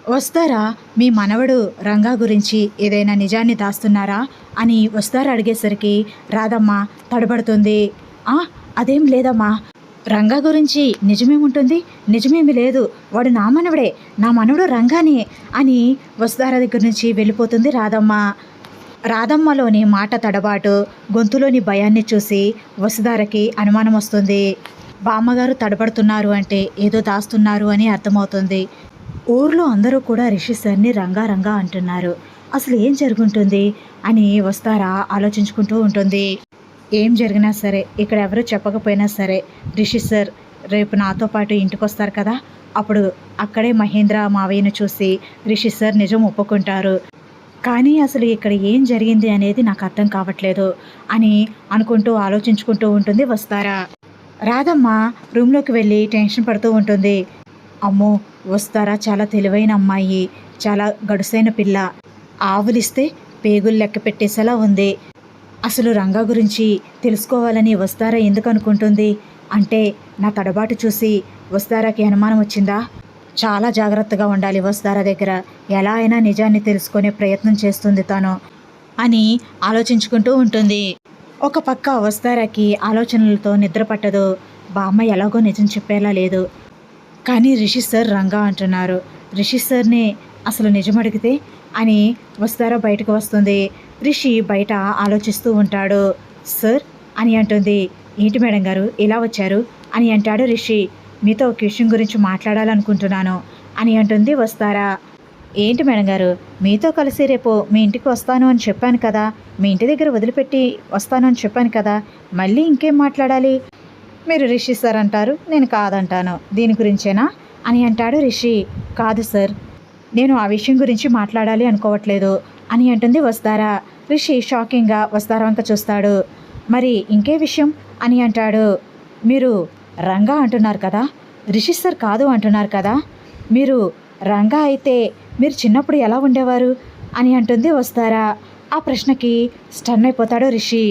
వస్తారా మీ మనవడు రంగా గురించి ఏదైనా నిజాన్ని దాస్తున్నారా అని వస్తారా అడిగేసరికి రాధమ్మ తడబడుతుంది. ఆ అదేం లేదమ్మా, రంగా గురించి నిజమేముంటుంది, నిజమేమి లేదు, వాడు నా మనవడే, నా మనవడు రంగానే అని వస్తారా దగ్గర నుంచి వెళ్ళిపోతుంది రాధమ్మ. రాధమ్మలోని మాట తడబాటు, గొంతులోని భయాన్ని చూసి వసుధారకి అనుమానం వస్తుంది. బామ్మగారు తడబడుతున్నారు అంటే ఏదో దాస్తున్నారు అని అర్థమవుతుంది. ఊర్లో అందరూ కూడా రిషి సార్ని రంగా రంగా అంటున్నారు. అసలు ఏం జరుగుంటుంది అని వస్తారా ఆలోచించుకుంటూ ఉంటుంది. ఏం జరిగినా సరే, ఇక్కడ ఎవరు చెప్పకపోయినా సరే, రిషి సార్ రేపు నాతో పాటు ఇంటికి వస్తారు కదా, అప్పుడు అక్కడే మహేంద్ర మావయ్యను చూసి రిషి సార్ నిజం ఒప్పుకుంటారు. కానీ అసలు ఇక్కడ ఏం జరిగింది అనేది నాకు అర్థం కావట్లేదు అని అనుకుంటూ ఆలోచించుకుంటూ ఉంటుంది వస్తారా. రాధమ్మ రూమ్లోకి వెళ్ళి టెన్షన్ పడుతూ ఉంటుంది. అమ్మో, వస్తారా చాలా తెలివైన అమ్మాయి, చాలా గడుసైన పిల్ల, ఆవులిస్తే పేగులు లెక్క పెట్టేసేలా ఉంది. అసలు రంగా గురించి తెలుసుకోవాలని వస్తారా ఎందుకు అనుకుంటుంది అంటే, నా తడబాటు చూసి వస్తారాకి అనుమానం వచ్చిందా? చాలా జాగ్రత్తగా ఉండాలి వస్తారా దగ్గర, ఎలా అయినా నిజాన్ని తెలుసుకునే ప్రయత్నం చేస్తుంది తను అని ఆలోచించుకుంటూ ఉంటుంది. ఒక పక్క వస్తారాకి ఆలోచనలతో నిద్ర పట్టదు. బామ్మ ఎలాగో నిజం చెప్పేలా లేదు, కానీ రిషి సార్ రంగా అంటున్నారు, రిషి సార్ని అసలు నిజం అడిగితే అని వస్తారా బయటకు వస్తుంది. రిషి బయట ఆలోచిస్తూ ఉంటాడు. సార్ అని అంటుంది. ఏంటి మేడం గారు ఇలా వచ్చారు అని అంటాడు రిషి. మీతో ఒక విషయం గురించి మాట్లాడాలనుకుంటున్నాను అని అంటుంది వస్తారా. ఏంటి మేడం గారు, మీతో కలిసి రేపు మీ ఇంటికి వస్తాను అని చెప్పాను కదా, మీ ఇంటి దగ్గర వదిలిపెట్టి వస్తాను అని చెప్పాను కదా, మళ్ళీ ఇంకేం మాట్లాడాలి? మీరు రిషి సార్ అంటారు, నేను కాదంటాను, దీని గురించేనా అని అంటాడు రిషి. కాదు సార్, నేను ఆ విషయం గురించి మాట్లాడాలి అనుకోవట్లేదు అని అంటుంది వస్తారా. రిషి షాకింగ్గా వస్తారా వంక చూస్తాడు. మరి ఇంకే విషయం అని అంటాడు. మీరు రంగా అంటున్నారు కదా, రిషి సార్ కాదు అంటున్నారు కదా, మీరు రంగా అయితే మీరు చిన్నప్పుడు ఎలా ఉండేవారు అని అంటుంది వస్తారా. ఆ ప్రశ్నకి స్టన్ అయిపోతాడు రిషి.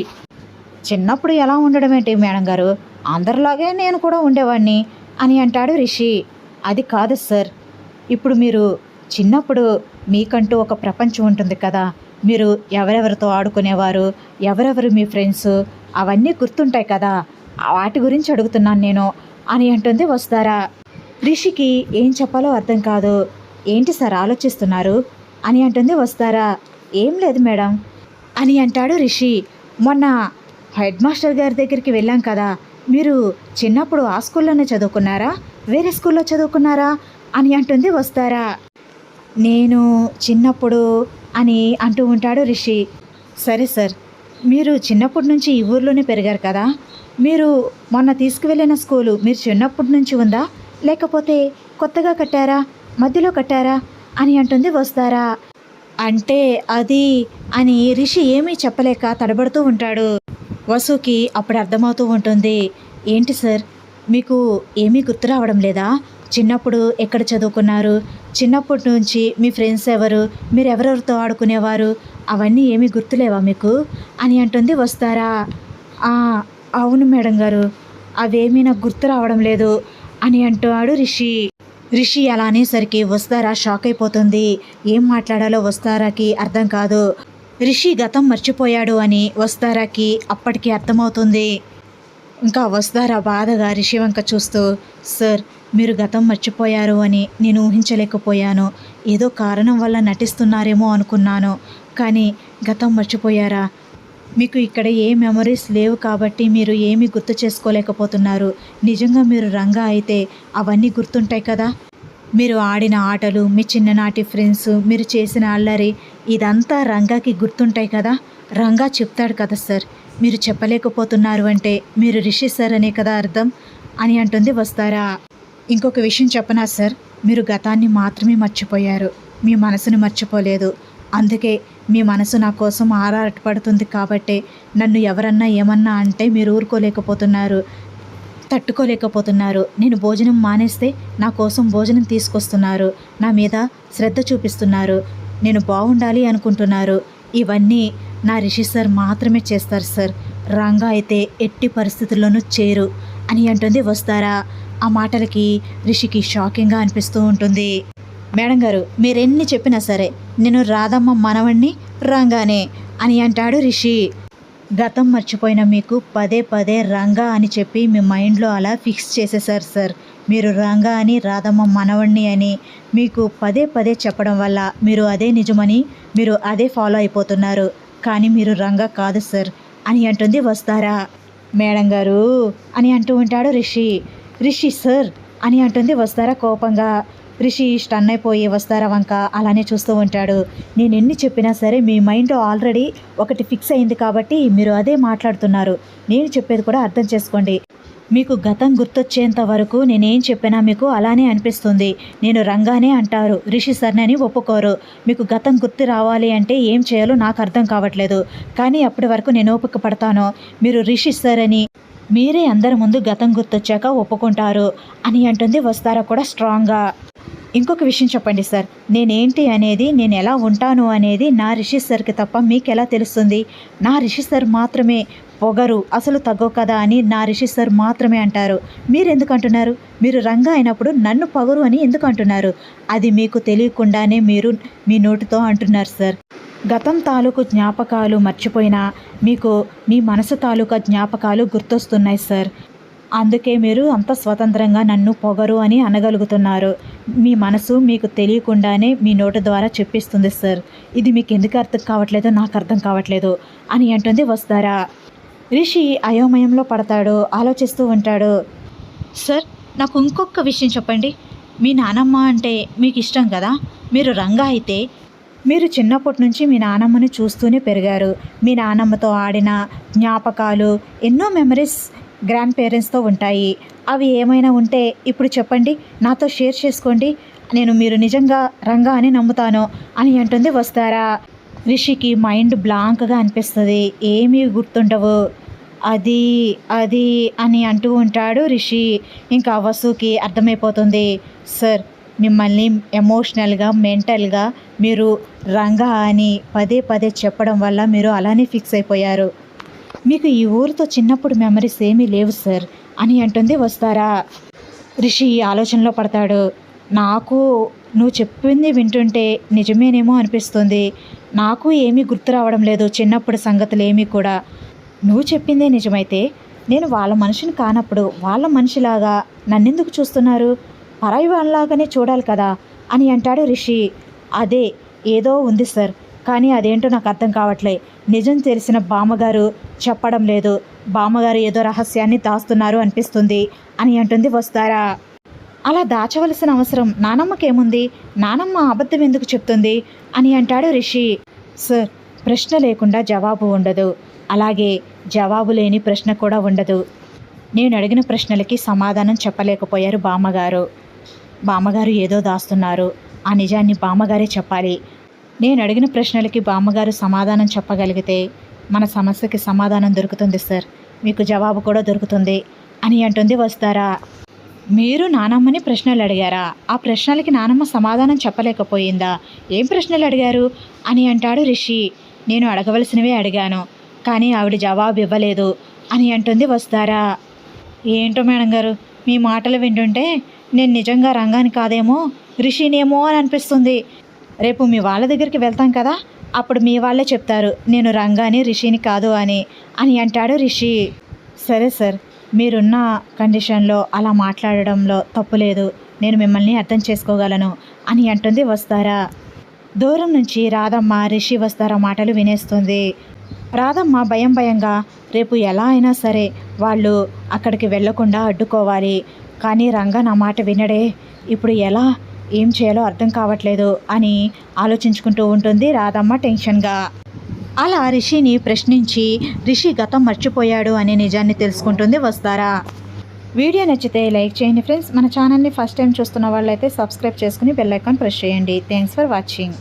చిన్నప్పుడు ఎలా ఉండడం ఏంటి మేడం గారు, అందరిలాగే నేను కూడా ఉండేవాడిని అని అంటాడు రిషి. అది కాదు సార్, ఇప్పుడు మీరు చిన్నప్పుడు మీకంటూ ఒక ప్రపంచం ఉంటుంది కదా, మీరు ఎవరెవరితో ఆడుకునేవారు, ఎవరెవరు మీ ఫ్రెండ్స్, అవన్నీ గుర్తుంటాయి కదా, వాటి గురించి అడుగుతున్నాను నేను అని అంటుంది వస్తారా. రిషికి ఏం చెప్పాలో అర్థం కాదు. ఏంటి సార్ ఆలోచిస్తున్నారు అని అంటుంది వస్తారా. ఏం లేదు మేడం అని అంటాడు రిషి. మొన్న హెడ్ మాస్టర్ గారి దగ్గరికి వెళ్ళాం కదా, మీరు చిన్నప్పుడు ఆ స్కూల్లోనే చదువుకున్నారా, వేరే స్కూల్లో చదువుకున్నారా అని అంటుంది వస్తారా. నేను చిన్నప్పుడు అని అంటూ ఉంటాడు రిషి. సరే సార్, మీరు చిన్నప్పటి నుంచి ఈ ఊర్లోనే పెరిగారు కదా, మీరు మొన్న తీసుకువెళ్ళిన స్కూలు మీరు చిన్నప్పటి నుంచి ఉందా, లేకపోతే కొత్తగా కట్టారా, మధ్యలో కట్టారా అని అంటుంది వస్తారా. అంటే అది అని రిషి ఏమీ చెప్పలేక తడబడుతూ ఉంటాడు. వసుకి అప్పుడు అర్థమవుతూ ఉంటుంది. ఏంటి సార్, మీకు ఏమీ గుర్తు రావడం లేదా, చిన్నప్పుడు ఎక్కడ చదువుకున్నారు, చిన్నప్పటి నుంచి మీ ఫ్రెండ్స్ ఎవరు, మీరు ఎవరెవరితో ఆడుకునేవారు, అవన్నీ ఏమీ గుర్తులేవా మీకు అని అంటుంది వస్తారా. అవును మేడం గారు, అవేమీ నాకు గుర్తు రావడం లేదు అని అంటాడు రిషి. రిషి అలా అనేసరికి వస్తారా షాక్ అయిపోతుంది. ఏం మాట్లాడాలో వస్తారాకి అర్థం కాదు. రిషి గతం మర్చిపోయాడు అని వస్తారాకి అప్పటికి అర్థమవుతుంది. ఇంకా వస్తారా బాధగా రిషి వంక చూస్తూ, సార్ మీరు గతం మర్చిపోయారు అని నేను ఊహించలేకపోయాను, ఏదో కారణం వల్ల నటిస్తున్నారేమో అనుకున్నాను, కానీ గతం మర్చిపోయారా, మీకు ఇక్కడ ఏ మెమరీస్ లేవు కాబట్టి మీరు ఏమీ గుర్తు చేసుకోలేకపోతున్నారు, నిజంగా మీరు రంగా అయితే అవన్నీ గుర్తుంటాయి కదా, మీరు ఆడిన ఆటలు, మీ చిన్ననాటి ఫ్రెండ్స్, మీరు చేసిన అల్లరి, ఇదంతా రంగాకి గుర్తుంటాయి కదా, రంగా చెప్తాడు కదా సార్, మీరు చెప్పలేకపోతున్నారు అంటే మీరు రిషి సార్ అనే కదా అర్థం అని అంటుంది వస్తారా. ఇంకొక విషయం చెప్పనా సార్, మీరు గతాన్ని మాత్రమే మర్చిపోయారు, మీ మనసును మర్చిపోలేదు, అందుకే మీ మనసు నా కోసం ఆరాటపడుతుంది కాబట్టే నన్ను ఎవరన్నా ఏమన్నా అంటే మీరు ఊరుకోలేకపోతున్నారు, తట్టుకోలేకపోతున్నారు. నేను భోజనం మానేస్తే నా కోసం భోజనం తీసుకొస్తున్నారు, నా మీద శ్రద్ధ చూపిస్తున్నారు, నేను బాగుండాలి అనుకుంటున్నారు. ఇవన్నీ నా రిషి సార్ మాత్రమే చేస్తారు సార్, రంగా అయితే ఎట్టి పరిస్థితుల్లోనూ చేరు అని అంటుంది వస్తారా. ఆ మాటలకి రిషికి షాకింగ్గా అనిపిస్తూ ఉంటుంది. మేడం గారు మీరెన్ని చెప్పినా సరే నేను రాధమ్మ మనవణ్ణి రంగానే అని అంటాడు రిషి. గతం మర్చిపోయిన మీకు పదే పదే రంగా అని చెప్పి మీ మైండ్లో అలా ఫిక్స్ చేసేసారు సార్. మీరు రంగా అని రాధమ్మ మనవణ్ణి అని మీకు పదే పదే చెప్పడం వల్ల మీరు అదే నిజమని మీరు అదే ఫాలో అయిపోతున్నారు. కానీ మీరు రంగా కాదు సార్ అని అంటుంది వస్తారా. మేడం గారు అని అంటూ ఉంటాడు రిషి. రిషి సార్ అని అంటుంది వస్తారా కోపంగా. రిషి స్టన్ అయిపోయి వస్తారా వంక అలానే చూస్తూ ఉంటాడు. నేను ఎన్ని చెప్పినా సరే మీ మైండ్లో ఆల్రెడీ ఒకటి ఫిక్స్ అయింది కాబట్టి మీరు అదే మాట్లాడుతున్నారు. నేను చెప్పేది కూడా అర్థం చేసుకోండి. మీకు గతం గుర్తొచ్చేంత వరకు నేనేం చెప్పినా మీకు అలానే అనిపిస్తుంది. నేను రంగానే అంటారు, రిషి సార్ని అని ఒప్పుకోరు. మీకు గతం గుర్తు రావాలి అంటే ఏం చేయాలో నాకు అర్థం కావట్లేదు. కానీ అప్పటి వరకు నేను ఓపిక పడతాను. మీరు రిషి సార్ అని మీరే అందరి ముందు గతం గుర్తొచ్చాక ఒప్పుకుంటారు అని అంటుంది వస్తారా కూడా స్ట్రాంగ్గా. ఇంకొక విషయం చెప్పండి సార్, నేనేంటి అనేది నేను ఎలా ఉంటాను అనేది నా రిషి సార్కి తప్ప మీకు ఎలా తెలుస్తుంది? నా రిషి సార్ మాత్రమే పొగరు అసలు తగ్గవు కదా అని నా రిషి సార్ మాత్రమే అంటారు. మీరు ఎందుకు అంటున్నారు? మీరు రంగా అయినప్పుడు నన్ను పొగరు అని ఎందుకు అంటున్నారు? అది మీకు తెలియకుండానే మీరు మీ నోటితో అంటున్నారు సార్. గతం తాలూకు జ్ఞాపకాలు మర్చిపోయినా మీకు మీ మనసు తాలూకా జ్ఞాపకాలు గుర్తొస్తున్నాయి సార్. అందుకే మీరు అంత స్వతంత్రంగా నన్ను పొగరు అని అనగలుగుతున్నారు. మీ మనసు మీకు తెలియకుండానే మీ నోటి ద్వారా చెప్పిస్తుంది సార్. ఇది మీకు ఎందుకు అర్థం కావట్లేదో నాకు అర్థం కావట్లేదు అని అంటుంది వస్తారా. రిషి అయోమయంలో పడతాడు, ఆలోచిస్తూ ఉంటాడు. సార్ నాకు ఇంకొక విషయం చెప్పండి. మీ నానమ్మ అంటే మీకు ఇష్టం కదా? మీరు రంగా అయితే మీరు చిన్నప్పటి నుంచి మీ నానమ్మని చూస్తూనే పెరిగారు. మీ నానమ్మతో ఆడిన జ్ఞాపకాలు ఎన్నో మెమరీస్ గ్రాండ్ పేరెంట్స్తో ఉంటాయి. అవి ఏమైనా ఉంటే ఇప్పుడు చెప్పండి, నాతో షేర్ చేసుకోండి. మీరు నిజంగా రంగా అని నమ్ముతాను అని అంటుంది వస్తారా. రిషికి మైండ్ బ్లాంక్గా అనిపిస్తుంది. ఏమీ గుర్తుండవు. అది అది అని అంటూ ఉంటాడు రిషి. ఇంకా వసుకి అర్థమైపోతుంది. సార్ మిమ్మల్ని ఎమోషనల్గా మెంటల్గా మీరు రంగా అని పదే పదే చెప్పడం వల్ల మీరు అలానే ఫిక్స్ అయిపోయారు. మీకు ఈ ఊరితో చిన్నప్పుడు మెమరీస్ ఏమీ లేవు సార్ అని అంటుంది వస్తారా. రిషి ఆలోచనలో పడతాడు. నాకు నువ్వు చెప్పింది వింటుంటే నిజమేనేమో అనిపిస్తుంది. నాకు ఏమీ గుర్తు రావడం లేదు చిన్నప్పుడు సంగతులు ఏమీ కూడా. నువ్వు చెప్పిందే నిజమైతే నేను వాళ్ళ మనిషిని కానప్పుడు వాళ్ళ మనిషిలాగా నన్నెందుకు చూస్తున్నారు? పరాయి వాళ్ళలాగానే చూడాలి కదా అని అంటాడు రిషి. అదే ఏదో ఉంది సార్, కానీ అదేంటో నాకు అర్థం కావట్లే. నిజం తెలిసిన బామ్మగారు చెప్పడం లేదు. బామ్మగారు ఏదో రహస్యాన్ని దాస్తున్నారు అనిపిస్తుంది అని అంటుంది వస్తారా. అలా దాచవలసిన అవసరం నానమ్మకేముంది? నానమ్మ అబద్ధం ఎందుకు చెప్తుంది అని అంటాడు రిషి. సార్ ప్రశ్న లేకుండా జవాబు ఉండదు, అలాగే జవాబు లేని ప్రశ్న కూడా ఉండదు. నేను అడిగిన ప్రశ్నలకి సమాధానం చెప్పలేకపోయారు బామ్మగారు. బామ్మగారు ఏదో దాస్తున్నారు. ఆ నిజాన్ని బామ్మగారే చెప్పాలి. నేను అడిగిన ప్రశ్నలకి బామ్మగారు సమాధానం చెప్పగలిగితే మన సమస్యకి సమాధానం దొరుకుతుంది సార్. మీకు జవాబు కూడా దొరుకుతుంది అని అంటుంది వస్తారా. మీరు నానమ్మని ప్రశ్నలు అడిగారా? ఆ ప్రశ్నలకి నానమ్మ సమాధానం చెప్పలేకపోయిందా? ఏం ప్రశ్నలు అడిగారు అని అంటాడు రిషి. నేను అడగవలసినవే అడిగాను, కానీ ఆవిడ జవాబు ఇవ్వలేదు అని అంటుంది వస్తారా. ఏంటో మేడం గారు, మీ మాటలు వింటుంటే నేను నిజంగా రంగాని కాదేమో రిషినేమో అని అనిపిస్తుంది. రేపు మీ వాళ్ళ దగ్గరికి వెళ్తాం కదా, అప్పుడు మీ వాళ్ళే చెప్తారు నేను రంగాని రిషిని కాదు అని అంటాడు రిషి. సరే సార్, మీరున్న కండిషన్లో అలా మాట్లాడడంలో తప్పు లేదు. నేను మిమ్మల్ని అర్థం చేసుకోగలను అని అంటుంది వస్తారా. దూరం నుంచి రాధమ్మ రిషి వస్తారా మాటలు వినేస్తుంది. రాధమ్మ భయంగా రేపు ఎలా అయినా సరే వాళ్ళు అక్కడికి వెళ్లకుండా అడ్డుకోవాలి. కానీ రంగా నా మాట వినడే, ఇప్పుడు ఎలా ఏం చేయాలో అర్థం కావట్లేదు అని ఆలోచించుకుంటూ ఉంటుంది రాధమ్మ టెన్షన్గా. అలా రిషిని ప్రశ్నించి రిషి గతం మర్చిపోయాడు అనే నిజాన్ని తెలుసుకుంటుంది వస్తారా. వీడియో నచ్చితే లైక్ చేయండి ఫ్రెండ్స్. మన ఛానల్ని ఫస్ట్ టైం చూస్తున్న వాళ్ళైతే సబ్స్క్రైబ్ చేసుకుని బెల్ ఐకాన్ ప్రెస్ చేయండి. Thanks for watching.